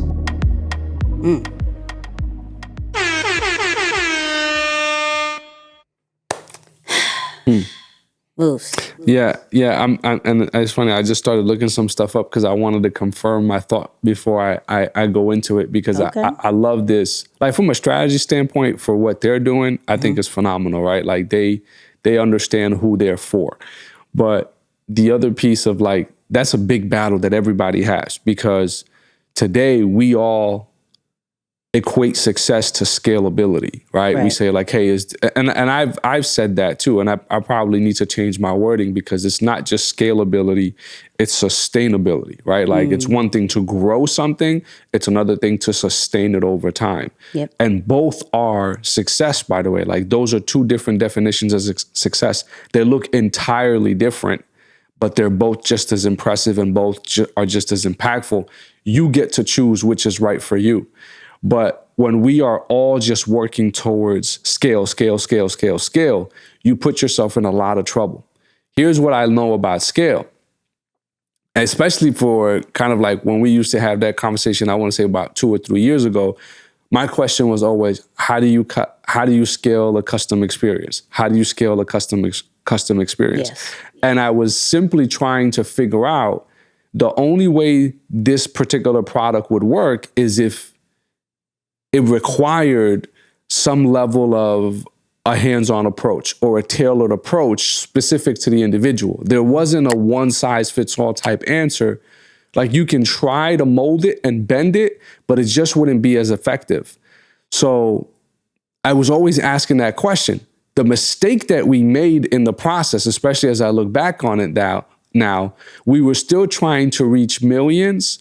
Moose. Yeah. And it's funny. I just started looking some stuff up because I wanted to confirm my thought before I go into it, because I love this. Like, from a strategy standpoint, for what they're doing, I think it's phenomenal, right? Like, they understand who they're for. But the other piece of, like, that's a big battle that everybody has, because today we all equate success to scalability, right? We say, like, hey, and I've said that too, and I probably need to change my wording, because it's not just scalability, it's sustainability, right? Like, it's one thing to grow something, it's another thing to sustain it over time. Yep. And both are success, by the way. Like, those are two different definitions of success. They look entirely different, but they're both just as impressive, and both are just as impactful. You get to choose which is right for you. But when we are all just working towards scale, you put yourself in a lot of trouble. Here's what I know about scale, especially for kind of like when we used to have that conversation, I want to say about 2 or 3 years ago. My question was always, how do you scale a custom experience? How do you scale a custom experience? Yes. And I was simply trying to figure out the only way this particular product would work is if it required some level of a hands-on approach or a tailored approach specific to the individual. There wasn't a one-size-fits-all type answer. Like, you can try to mold it and bend it, but it just wouldn't be as effective. So I was always asking that question. The mistake that we made in the process, especially as I look back on it now, we were still trying to reach millions,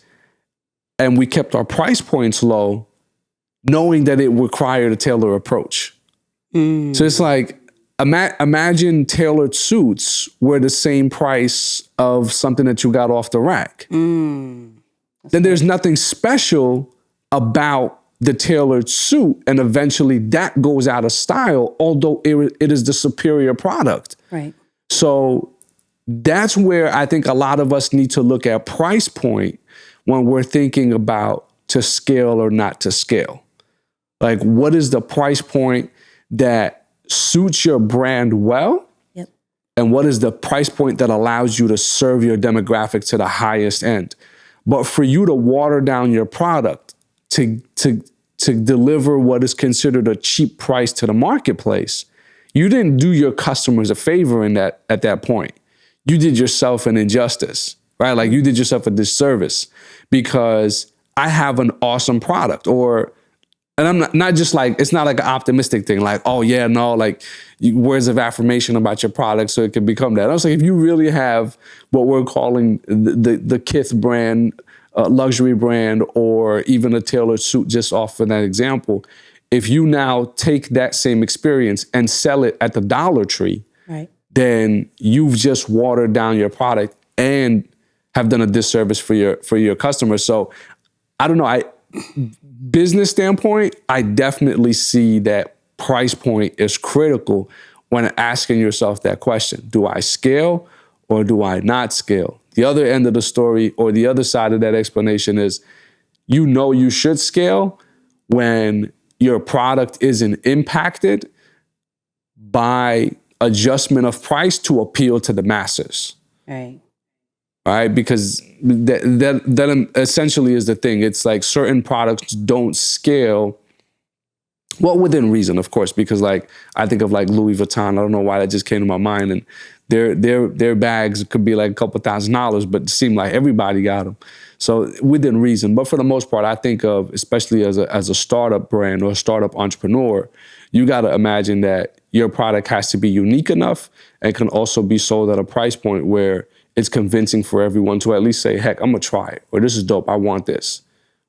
and we kept our price points low, knowing that it required a tailored approach. So it's like, imagine tailored suits were the same price of something that you got off the rack. Then there's nothing special about the tailored suit, and eventually that goes out of style, although it is the superior product. Right. So that's where I think a lot of us need to look at price point when we're thinking about to scale or not to scale. Like, what is the price point that suits your brand well? Yep. And what is the price point that allows you to serve your demographic to the highest end? But for you to water down your product to deliver what is considered a cheap price to the marketplace, you didn't do your customers a favor at that point. You did yourself an injustice, right? Like, you did yourself a disservice, because I have an awesome product, and I'm not just like, it's not like an optimistic thing, like, oh yeah, no, like, words of affirmation about your product so it can become that. I was like, if you really have what we're calling the Kith brand, luxury brand, or even a tailored suit, just off of that example, if you now take that same experience and sell it at the Dollar Tree, right, then you've just watered down your product and have done a disservice for your customers. So I don't know, business standpoint, I definitely see that price point is critical when asking yourself that question. Do I scale or do I not scale? The other end of the story, or the other side of that explanation, is you should scale when your product isn't impacted by adjustment of price to appeal to the masses. Right. Right? Because that essentially is the thing. It's like certain products don't scale, well, within reason, of course, because like I think of like Louis Vuitton. I don't know why that just came to my mind. And their bags could be like a couple $1,000s, but it seemed like everybody got them. So within reason. But for the most part, I think of, especially as a startup brand or a startup entrepreneur, you got to imagine that your product has to be unique enough and can also be sold at a price point where it's convincing for everyone to at least say, heck, I'm gonna try it, or this is dope, I want this,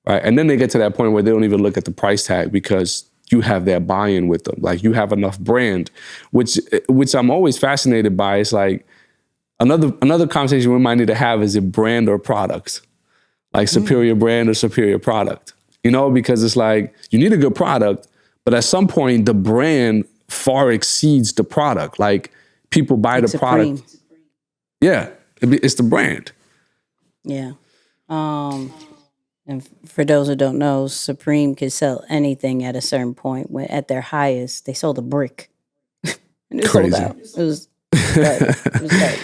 right? And then they get to that point where they don't even look at the price tag because you have that buy-in with them. Like, you have enough brand, which I'm always fascinated by. It's like another conversation we might need to have, is it brand or product? Like superior brand or superior product? You know, because it's like, you need a good product, but at some point the brand far exceeds the product. Like, people buy the product. Yeah. It's the brand. Yeah. And for those who don't know, Supreme could sell anything at a certain point. When at their highest, they sold a brick. And it sold Crazy. out. It was crazy. It was crazy.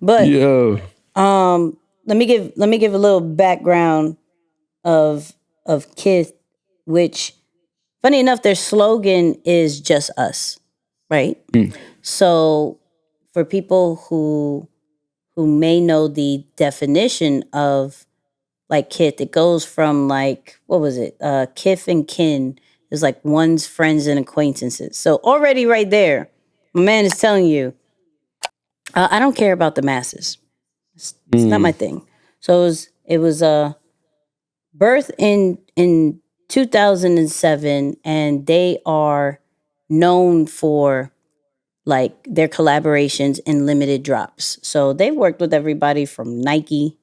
But Yo. let me give a little background of Kith, which funny enough, their slogan is just us, right? So for people who may know the definition of like Kith, it goes from like, what was it? Kith and kin is like one's friends and acquaintances. So already right there, my man is telling you, I don't care about the masses. It's not my thing. So it was birth in 2007, and they are known for like their collaborations and limited drops. So they worked with everybody from Nike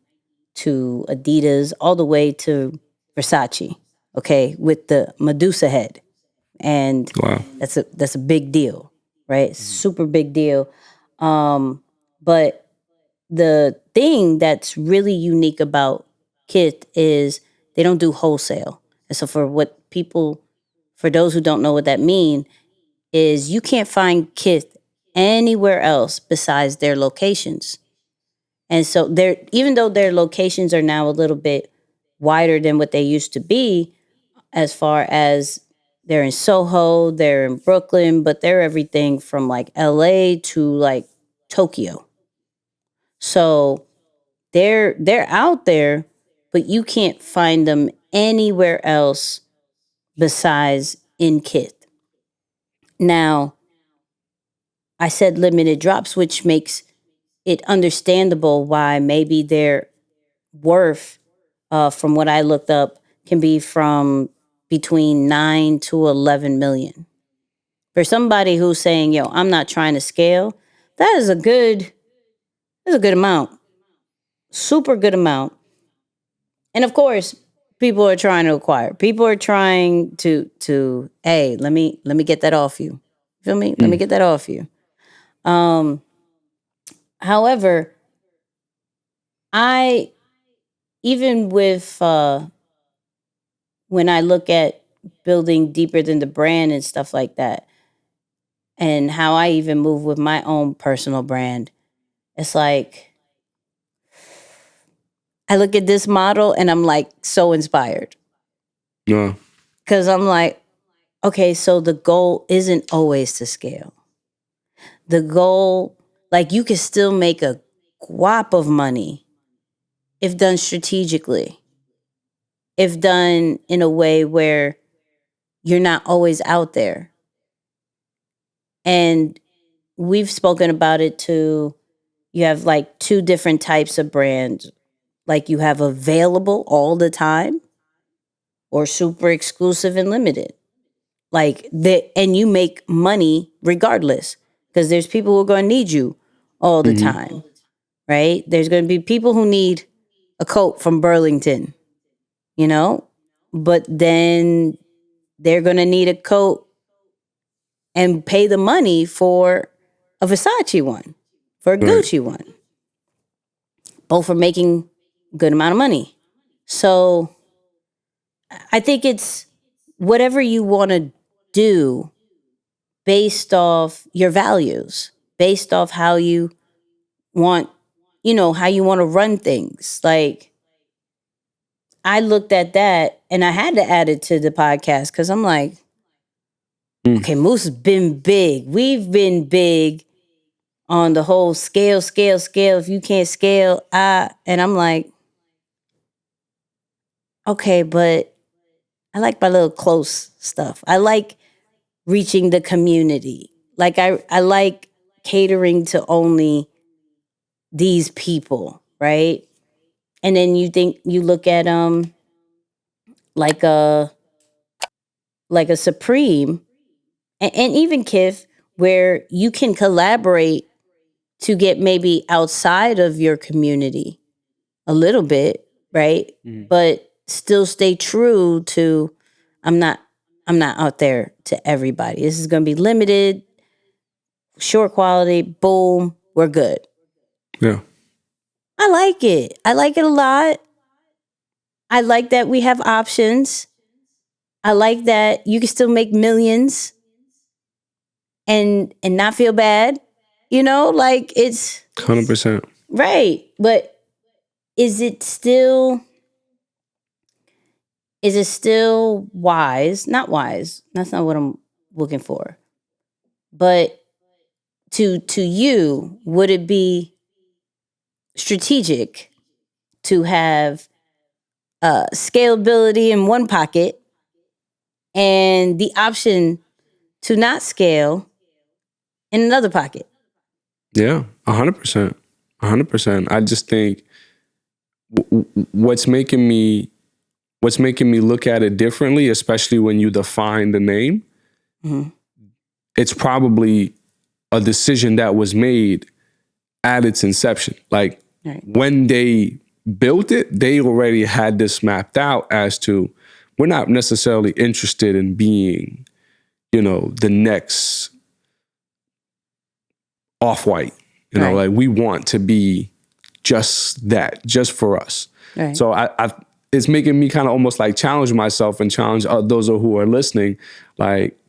to Adidas all the way to Versace, okay, with the Medusa head. And Wow. that's a big deal, right? Super big deal. But the thing that's really unique about Kith is they don't do wholesale. And so for those who don't know what that means, is you can't find Kith anywhere else besides their locations. And so even though their locations are now a little bit wider than what they used to be, as far as they're in Soho, they're in Brooklyn, but they're everything from like LA to like Tokyo. So they're out there, but you can't find them anywhere else besides in Kith. Now, I said limited drops, which makes it understandable why maybe their worth, from what I looked up, can be from between 9 to 11 million. For somebody who's saying, "Yo, I'm not trying to scale," that's a good amount, super good amount. And of course, people are trying to acquire. People are trying to hey, let me get that off you. Feel me? Let me get that off you. However, I even with when I look at building deeper than the brand and stuff like that, and how I even move with my own personal brand, it's like I look at this model and I'm like so inspired. Yeah. Because I'm like, okay, so the goal isn't always to scale. The goal, like you can still make a guap of money if done strategically, if done in a way where you're not always out there. And we've spoken about it too. You have like two different types of brands. Like you have available all the time or super exclusive and limited. Like and you make money regardless because there's people who are going to need you all the time, right? There's going to be people who need a coat from Burlington, you know, but then they're going to need a coat and pay the money for a Versace one, for a Gucci one. Both are making a good amount of money. So I think it's whatever you want to do based off your values, based off how you want, how you want to run things. Like I looked at that and I had to add it to the podcast because I'm like, okay, Moose has been big. We've been big on the whole scale. If you can't scale, and I'm like, okay, but I like my little close stuff. I like reaching the community. Like I like catering to only these people, right? And then you look at like a Supreme and even Kith, where you can collaborate to get maybe outside of your community a little bit, right? But still stay true to I'm not out there to everybody. This is going to be limited, short quality, boom, we're good. Yeah. I like it. I like it a lot. I like that we have options. I like that you can still make millions and not feel bad. You know, like it's 100%. right. But is it still wise? Not wise. That's not what I'm looking for. But to you, would it be strategic to have scalability in one pocket and the option to not scale in another pocket? Yeah, 100%. 100%. I just think what's making me look at it differently, especially when you define the name, it's probably a decision that was made at its inception. Like when they built it, they already had this mapped out as to, we're not necessarily interested in being, the next Off-White. Like we want to be just that, just for us. Right. So it's making me kind of almost like challenge myself and challenge those who are listening. Like,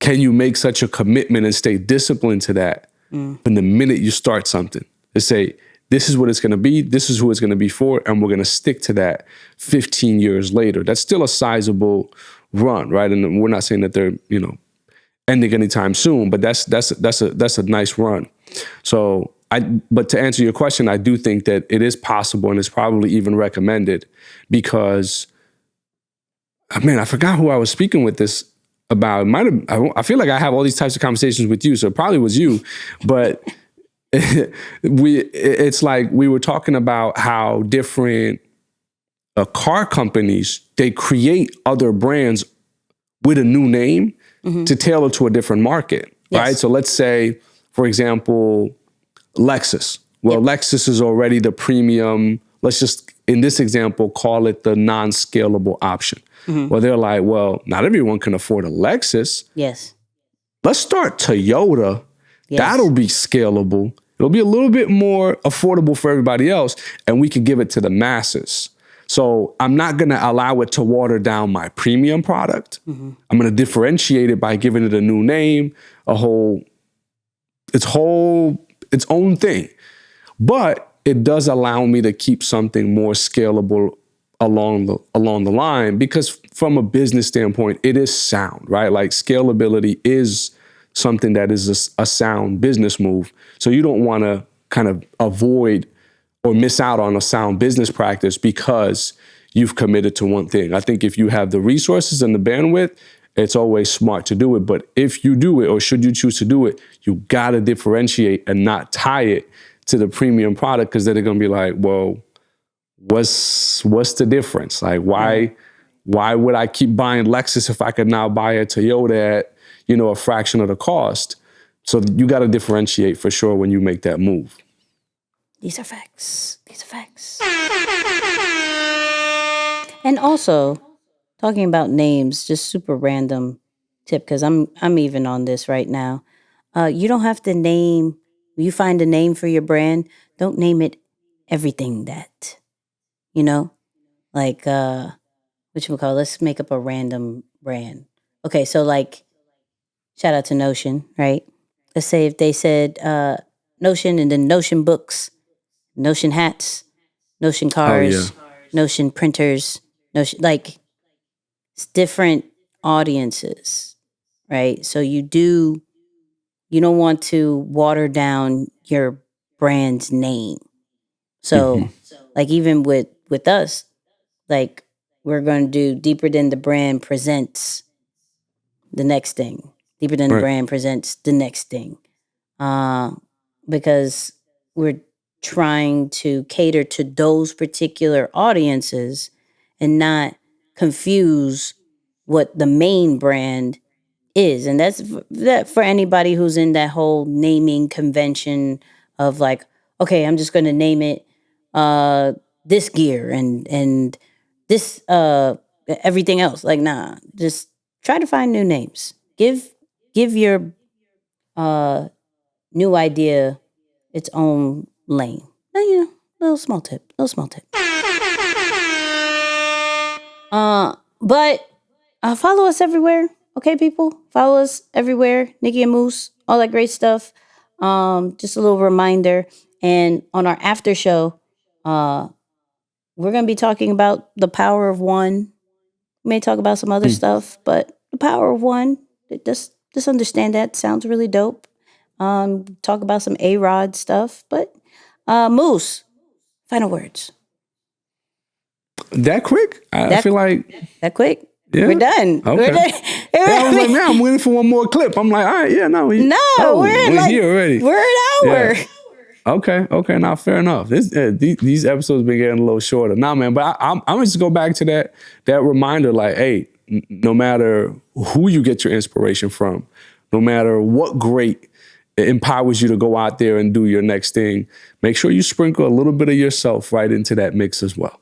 can you make such a commitment and stay disciplined to that? From the minute you start something, to say, this is what it's going to be, this is who it's going to be for, and we're going to stick to that 15 years later. That's still a sizable run, right? And we're not saying that they're, ending anytime soon, but that's a nice run. So but to answer your question, I do think that it is possible and it's probably even recommended because, man, I forgot who I was speaking with this about. I feel like I have all these types of conversations with you, so it probably was you, but it's like we were talking about how different car companies, they create other brands with a new name to tailor to a different market, right? So let's say, for example, Lexus. Well, Lexus is already the premium. Let's just, in this example, call it the non-scalable option. Well, they're like, well, not everyone can afford a Lexus. Yes. Let's start Toyota. That'll be scalable. It'll be a little bit more affordable for everybody else, and we can give it to the masses. So I'm not going to allow it to water down my premium product. I'm going to differentiate it by giving it a new name, its own thing. But it does allow me to keep something more scalable along the line, because from a business standpoint, it is sound, right? Like scalability is something that is a sound business move. So you don't want to kind of avoid or miss out on a sound business practice because you've committed to one thing. I think if you have the resources and the bandwidth, it's always smart to do it. But if you do it, or should you choose to do it, you got to differentiate and not tie it to the premium product, because then they're going to be like, well, what's the difference? Like, why would I keep buying Lexus if I could now buy a Toyota at, a fraction of the cost? So you got to differentiate for sure when you make that move. These are facts. And also, talking about names, just super random tip, because I'm even on this right now. You don't have to name, you find a name for your brand, don't name it everything that. Like, let's make up a random brand. Okay, so like, shout out to Notion, right? Let's say if they said Notion and then Notion books, Notion hats, Notion cars, Notion printers, Notion, like, it's different audiences, right? So you don't want to water down your brand's name. So like even with us, like we're going to do Deeper Than the Brand presents the next thing. Deeper Than the Brand presents the next thing. Because we're trying to cater to those particular audiences and not confuse what the main brand is. And that's that for anybody who's in that whole naming convention of like, okay, I'm just going to name it this gear and this everything else. Like, nah, just try to find new names. Give your new idea its own lane. Little small tip. But follow us everywhere. Okay, people? Follow us everywhere. Nicky and Moose, all that great stuff. Just a little reminder. And on our after show, we're going to be talking about the power of one. We may talk about some other stuff, but the power of one. Just understand that. Sounds really dope. Talk about some A-Rod stuff. But Moose, final words. That quick? I feel like... That quick? Yeah. We're done. Okay. We're done. I was like, man, I'm waiting for one more clip. I'm like, all right, yeah, no. We're here already. We're an hour. Yeah. Okay, now fair enough. These episodes been getting a little shorter. Nah, man, but I'm gonna just go back to that reminder, like, hey, no matter who you get your inspiration from, no matter what great empowers you to go out there and do your next thing, make sure you sprinkle a little bit of yourself right into that mix as well.